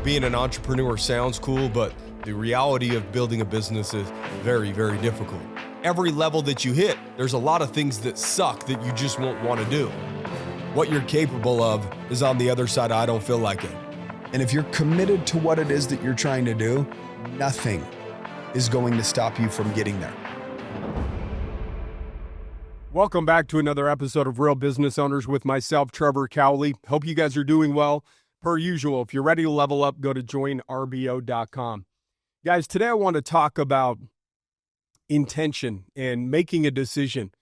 being an entrepreneur sounds cool, but the reality of building a business is very, very difficult. Every level that you hit, there's a lot of things that suck that you just won't want to do. What you're capable of is on the other side. I don't feel like it. And if you're committed to what it is that you're trying to do, nothing is going to stop you from getting there. Welcome back to another episode of Real Business Owners with myself, Trevor Cowley. Hope you guys are doing well. Per usual, if you're ready to level up, go to joinrbo.com. Guys, today I want to talk about intention and making a decision.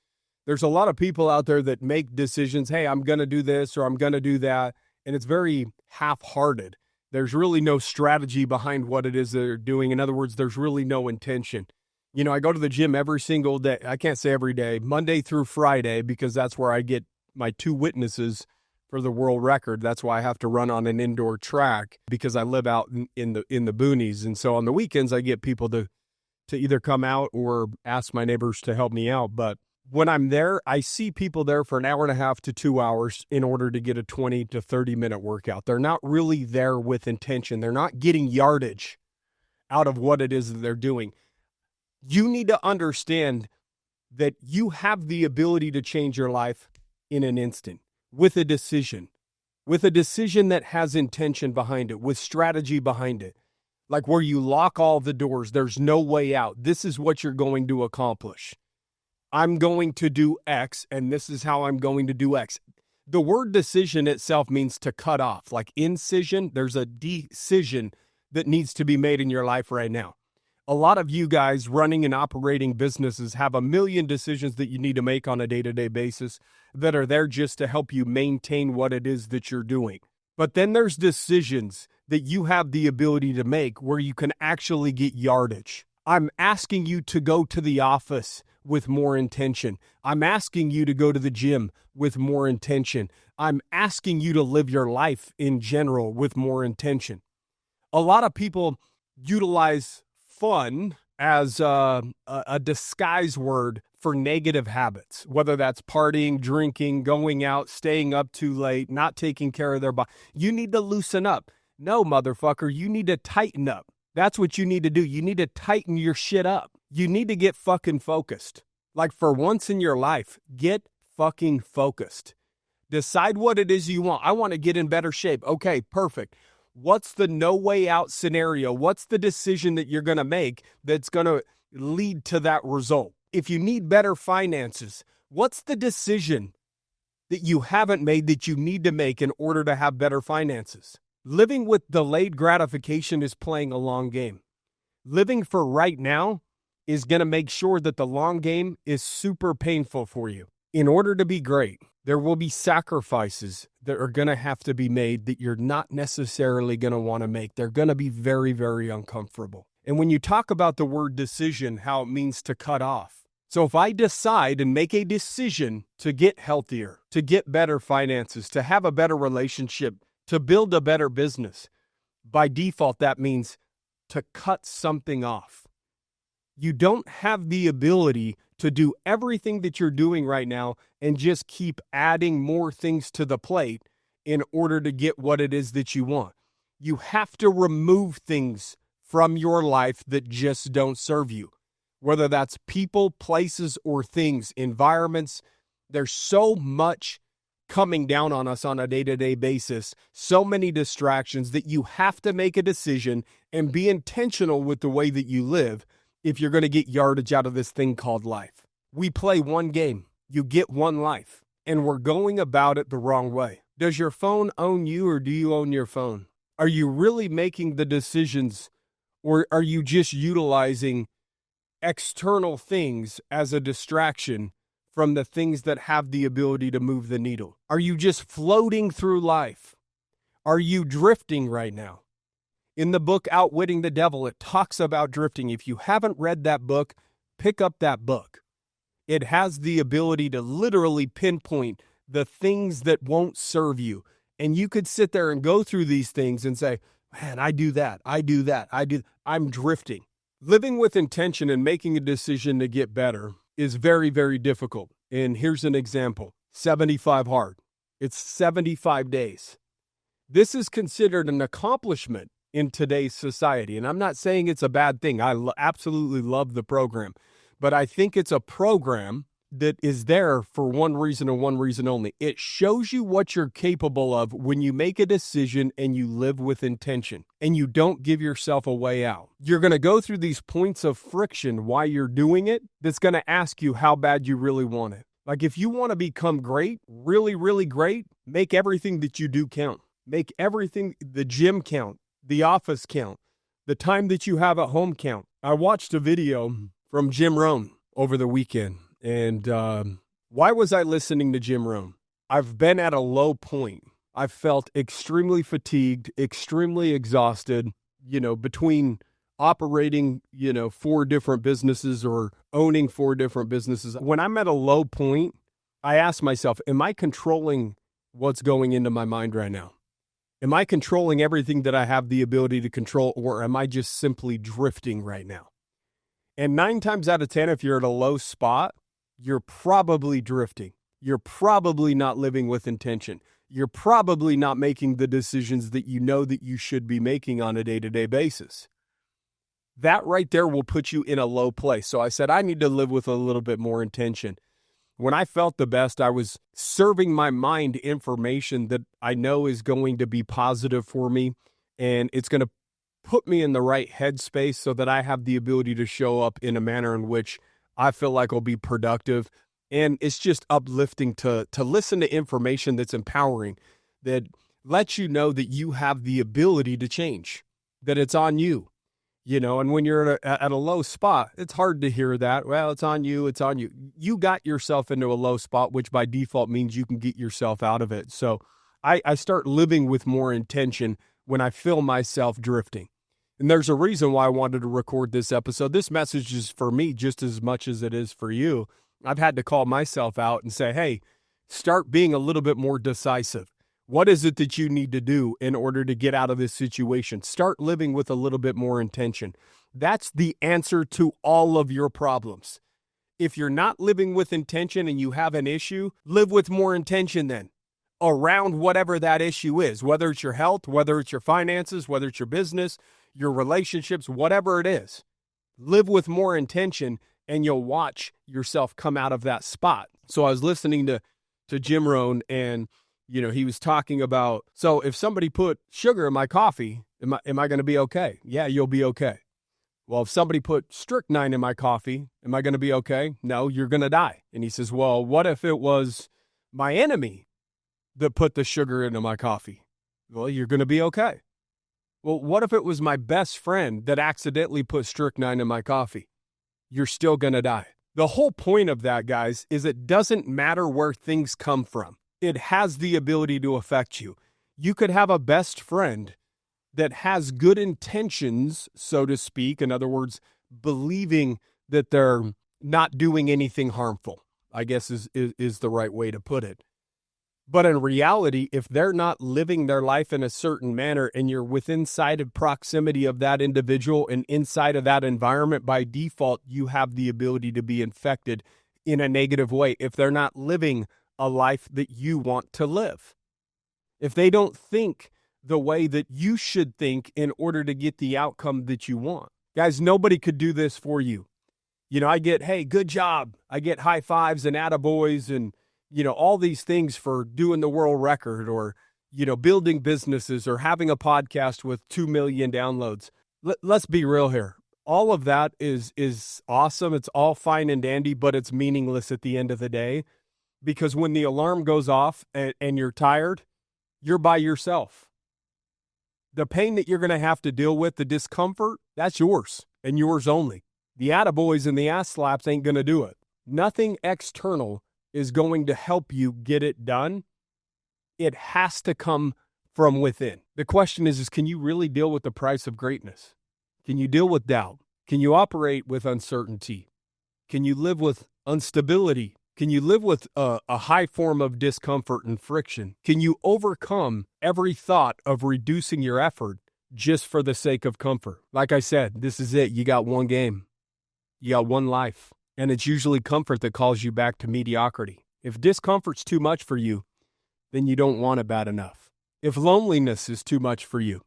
There's a lot of people out there that make decisions. Hey, I'm going to do this or I'm going to do that. And it's very half-hearted. There's really no strategy behind what it is they're doing. In other words, there's really no intention. You know, I go to the gym every single day. I can't say every day, Monday through Friday, because that's where I get my 2 witnesses for the world record. That's why I have to run on an indoor track, because I live out in the boonies. And so on the weekends, I get people to either come out or ask my neighbors to help me out. But when I'm there, I see people there for an hour and a half to 2 hours in order to get a 20 to 30 minute workout. They're not really there with intention. They're not getting yardage out of what it is that they're doing. You need to understand that you have the ability to change your life in an instant with a decision that has intention behind it, with strategy behind it. Like where you lock all the doors, there's no way out. This is what you're going to accomplish. I'm going to do X, and this is how I'm going to do X. The word decision itself means to cut off. Like incision, there's a decision that needs to be made in your life right now. A lot of you guys running and operating businesses have a million decisions that you need to make on a day-to-day basis that are there just to help you maintain what it is that you're doing. But then there's decisions that you have the ability to make where you can actually get yardage. I'm asking you to go to the office with more intention. I'm asking you to go to the gym with more intention. I'm asking you to live your life in general with more intention. A lot of people utilize fun as a disguise word for negative habits, whether that's partying, drinking, going out, staying up too late, not taking care of their body. You need to loosen up. No, motherfucker, you need to tighten up. That's what you need to do. You need to tighten your shit up. You need to get fucking focused. Like for once in your life, get fucking focused. Decide what it is you want. I want to get in better shape. Okay, perfect. What's the no way out scenario? What's the decision that you're going to make that's going to lead to that result? If you need better finances, what's the decision that you haven't made that you need to make in order to have better finances? Living with delayed gratification is playing a long game. Living for right now is going to make sure that the long game is super painful for you. In order to be great, there will be sacrifices that are going to have to be made that you're not necessarily going to want to make. They're going to be very, very uncomfortable. And when you talk about the word decision, how it means to cut off. So if I decide and make a decision to get healthier, to get better finances, to have a better relationship, to build a better business, by default, that means to cut something off. You don't have the ability to do everything that you're doing right now and just keep adding more things to the plate in order to get what it is that you want. You have to remove things from your life that just don't serve you, whether that's people, places, or things, environments. There's so much coming down on us on a day-to-day basis, so many distractions that you have to make a decision and be intentional with the way that you live if you're going to get yardage out of this thing called life. We play one game. You get one life, and we're going about it the wrong way. Does your phone own you, or do you own your phone? Are you really making the decisions, or are you just utilizing external things as a distraction from the things that have the ability to move the needle? Are you just floating through life? Are you drifting right now? In the book, Outwitting the Devil, it talks about drifting. If you haven't read that book, pick up that book. It has the ability to literally pinpoint the things that won't serve you. And you could sit there and go through these things and say, man, I do that. I'm drifting. Living with intention and making a decision to get better is very, very difficult. And here's an example. 75 hard. It's 75 days. This is considered an accomplishment in today's society. And I'm not saying it's a bad thing. I absolutely love the program, but I think it's a program that is there for one reason and one reason only. It shows you what you're capable of when you make a decision and you live with intention and you don't give yourself a way out. You're going to go through these points of friction while you're doing it that's going to ask you how bad you really want it. Like if you want to become great, really, really great, make everything that you do count. Make everything, the gym count, the office count, the time that you have at home count. I watched a video from Jim Rohn over the weekend. And why was I listening to Jim Rohn? I've been at a low point. I've felt extremely fatigued, extremely exhausted, between operating, 4 different businesses or owning 4 different businesses. When I'm at a low point, I ask myself, am I controlling what's going into my mind right now? Am I controlling everything that I have the ability to control, or am I just simply drifting right now? And 9 times out of 10, if you're at a low spot, you're probably drifting. You're probably not living with intention. You're probably not making the decisions that you know that you should be making on a day-to-day basis. That right there will put you in a low place. So I said, I need to live with a little bit more intention. When I felt the best, I was serving my mind information that I know is going to be positive for me, and it's going to put me in the right headspace so that I have the ability to show up in a manner in which I feel like will be productive. And it's just uplifting to listen to information that's empowering, that lets you know that you have the ability to change, that it's on you, and when you're at a low spot, it's hard to hear that. Well, it's on you. It's on you. You got yourself into a low spot, which by default means you can get yourself out of it. So I start living with more intention when I feel myself drifting. And there's a reason why I wanted to record this episode. This message is for me just as much as it is for you. I've had to call myself out and say, hey, start being a little bit more decisive. What is it that you need to do in order to get out of this situation? Start living with a little bit more intention. That's the answer to all of your problems. If you're not living with intention and you have an issue, live with more intention then around whatever that issue is, whether it's your health, whether it's your finances, whether it's your business, your relationships, whatever it is. Live with more intention and you'll watch yourself come out of that spot. So I was listening to Jim Rohn, and he was talking about, so if somebody put sugar in my coffee, am I going to be okay? Yeah, you'll be okay. Well, if somebody put strychnine in my coffee, am I going to be okay? No, you're going to die. And he says, well, what if it was my enemy that put the sugar into my coffee? Well, you're going to be okay. Well, what if it was my best friend that accidentally put strychnine in my coffee? You're still going to die. The whole point of that, guys, is it doesn't matter where things come from. It has the ability to affect you. You could have a best friend that has good intentions, so to speak. In other words, believing that they're not doing anything harmful, I guess is the right way to put it. But in reality, if they're not living their life in a certain manner and you're within sight of proximity of that individual and inside of that environment, by default, you have the ability to be infected in a negative way if they're not living a life that you want to live. If they don't think the way that you should think in order to get the outcome that you want. Guys, nobody could do this for you. I get, hey, good job. I get high fives and attaboys and all these things for doing the world record or, building businesses or having a podcast with 2 million downloads. Let's be real here. All of that is awesome. It's all fine and dandy, but it's meaningless at the end of the day, because when the alarm goes off and you're tired, you're by yourself. The pain that you're going to have to deal with, the discomfort, that's yours and yours only. The attaboys and the ass slaps ain't going to do it. Nothing external is going to help you get it done. It has to come from within. The question is can you really deal with the price of greatness? Can you deal with doubt? Can you operate with uncertainty? Can you live with instability? Can you live with a high form of discomfort and friction? Can you overcome every thought of reducing your effort just for the sake of comfort? Like I said, this is it. You got one game. You got one life. And it's usually comfort that calls you back to mediocrity. If discomfort's too much for you, then you don't want it bad enough. If loneliness is too much for you,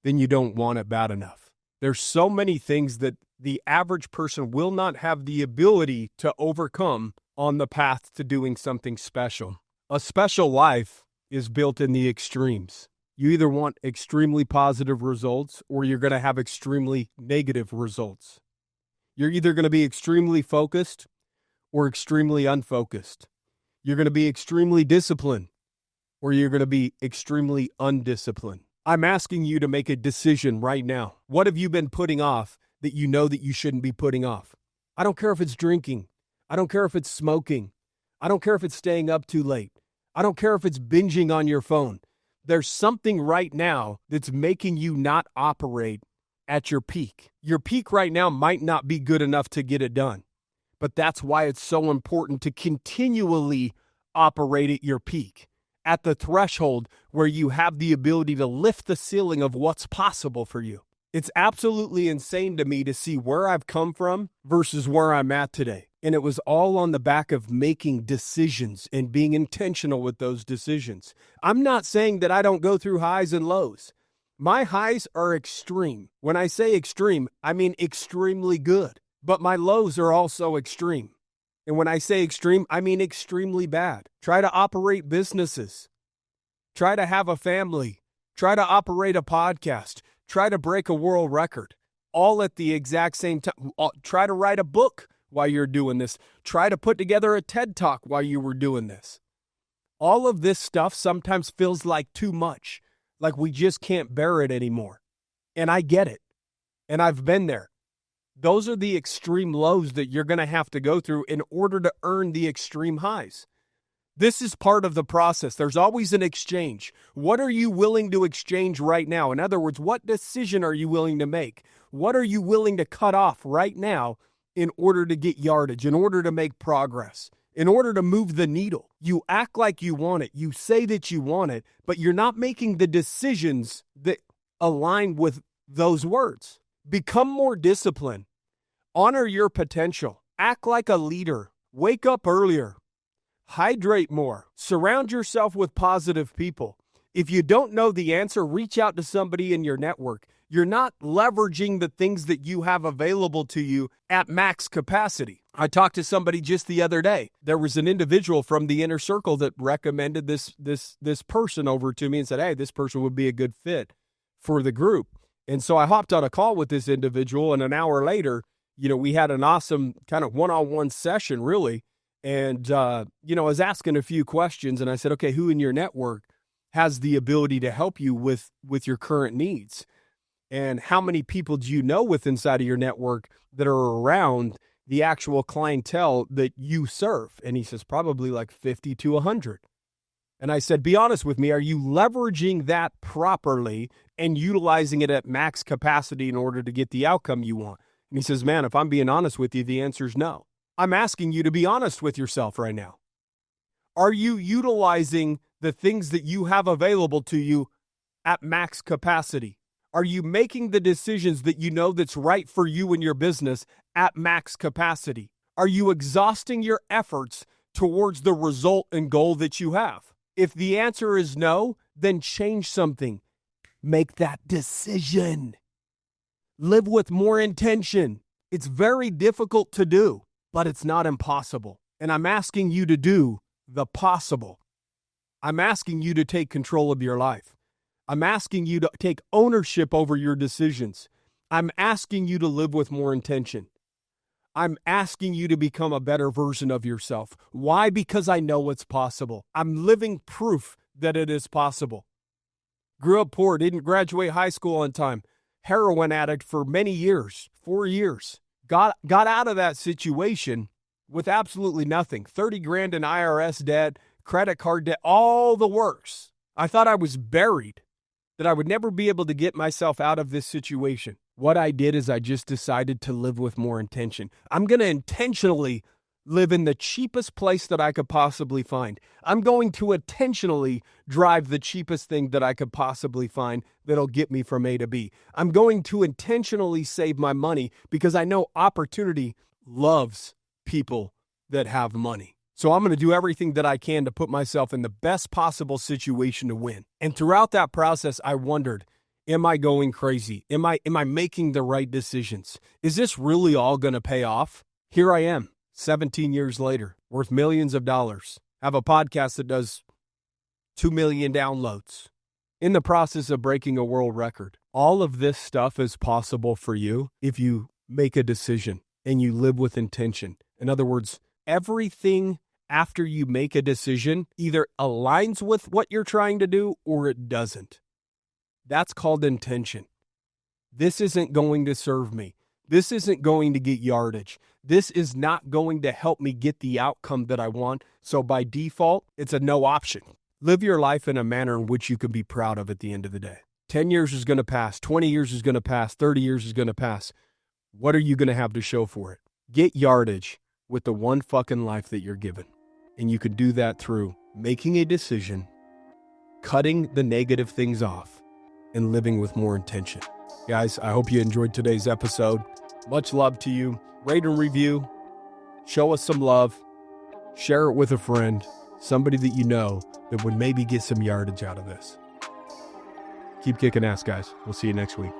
then you don't want it bad enough. There's so many things that the average person will not have the ability to overcome on the path to doing something special. A special life is built in the extremes. You either want extremely positive results or you're going to have extremely negative results. You're either going to be extremely focused or extremely unfocused. You're going to be extremely disciplined or you're going to be extremely undisciplined. I'm asking you to make a decision right now. What have you been putting off that you know that you shouldn't be putting off? I don't care if it's drinking. I don't care if it's smoking. I don't care if it's staying up too late. I don't care if it's binging on your phone. There's something right now that's making you not operate at your peak. Your peak right now might not be good enough to get it done, but that's why it's so important to continually operate at your peak, at the threshold where you have the ability to lift the ceiling of what's possible for you. It's absolutely insane to me to see where I've come from versus where I'm at today. And it was all on the back of making decisions and being intentional with those decisions. I'm not saying that I don't go through highs and lows. My highs are extreme. When I say extreme, I mean extremely good. But my lows are also extreme. And when I say extreme, I mean extremely bad. Try to operate businesses. Try to have a family. Try to operate a podcast. Try to break a world record. All at the exact same time. Try to write a book while you're doing this. Try to put together a TED Talk while you were doing this. All of this stuff sometimes feels like too much, like we just can't bear it anymore. And I get it. And I've been there. Those are the extreme lows that you're going to have to go through in order to earn the extreme highs. This is part of the process. There's always an exchange. What are you willing to exchange right now? In other words, what decision are you willing to make? What are you willing to cut off right now in order to get yardage, in order to make progress, in order to move the needle? You act like you want it. You say that you want it, but you're not making the decisions that align with those words. Become more disciplined. Honor your potential. Act like a leader. Wake up earlier. Hydrate more. Surround yourself with positive people. If you don't know the answer, reach out to somebody in your network. You're not leveraging the things that you have available to you at max capacity. I talked to somebody just the other day. There was an individual from the inner circle that recommended this person over to me and said, hey, this person would be a good fit for the group. And so I hopped on a call with this individual, and an hour later, we had an awesome kind of one-on-one session, really. And, I was asking a few questions, and I said, okay, who in your network has the ability to help you with your current needs? And how many people do you know with inside of your network that are around the actual clientele that you serve? And he says, probably like 50 to 100. And I said, be honest with me. Are you leveraging that properly and utilizing it at max capacity in order to get the outcome you want? And he says, man, if I'm being honest with you, the answer is no. I'm asking you to be honest with yourself right now. Are you utilizing the things that you have available to you at max capacity? Are you making the decisions that you know that's right for you and your business at max capacity? Are you exhausting your efforts towards the result and goal that you have? If the answer is no, then change something. Make that decision. Live with more intention. It's very difficult to do, but it's not impossible. And I'm asking you to do the possible. I'm asking you to take control of your life. I'm asking you to take ownership over your decisions. I'm asking you to live with more intention. I'm asking you to become a better version of yourself. Why? Because I know it's possible. I'm living proof that it is possible. Grew up poor, didn't graduate high school on time, heroin addict for many years, 4 years. Got out of that situation with absolutely nothing. 30 grand in IRS debt, credit card debt, all the works. I thought I was buried, that I would never be able to get myself out of this situation. What I did is I just decided to live with more intention. I'm going to intentionally live in the cheapest place that I could possibly find. I'm going to intentionally drive the cheapest thing that I could possibly find that'll get me from A to B. I'm going to intentionally save my money because I know opportunity loves people that have money. So I'm going to do everything that I can to put myself in the best possible situation to win. And throughout that process, I wondered, Am I going crazy? Am I making the right decisions? Is this really all going to pay off? Here I am, 17 years later, worth millions of dollars. Have a podcast that does 2 million downloads. In the process of breaking a world record. All of this stuff is possible for you if you make a decision and you live with intention. In other words, everything after you make a decision either aligns with what you're trying to do or it doesn't. That's called intention. This isn't going to serve me. This isn't going to get yardage. This is not going to help me get the outcome that I want. So by default, it's a no option. Live your life in a manner in which you can be proud of at the end of the day. 10 years is going to pass. 20 years is going to pass. 30 years is going to pass. What are you going to have to show for it? Get yardage with the one fucking life that you're given. And you could do that through making a decision, cutting the negative things off, and living with more intention. Guys, I hope you enjoyed today's episode. Much love to you. Rate and review. Show us some love. Share it with a friend, somebody that you know that would maybe get some yardage out of this. Keep kicking ass, guys. We'll see you next week.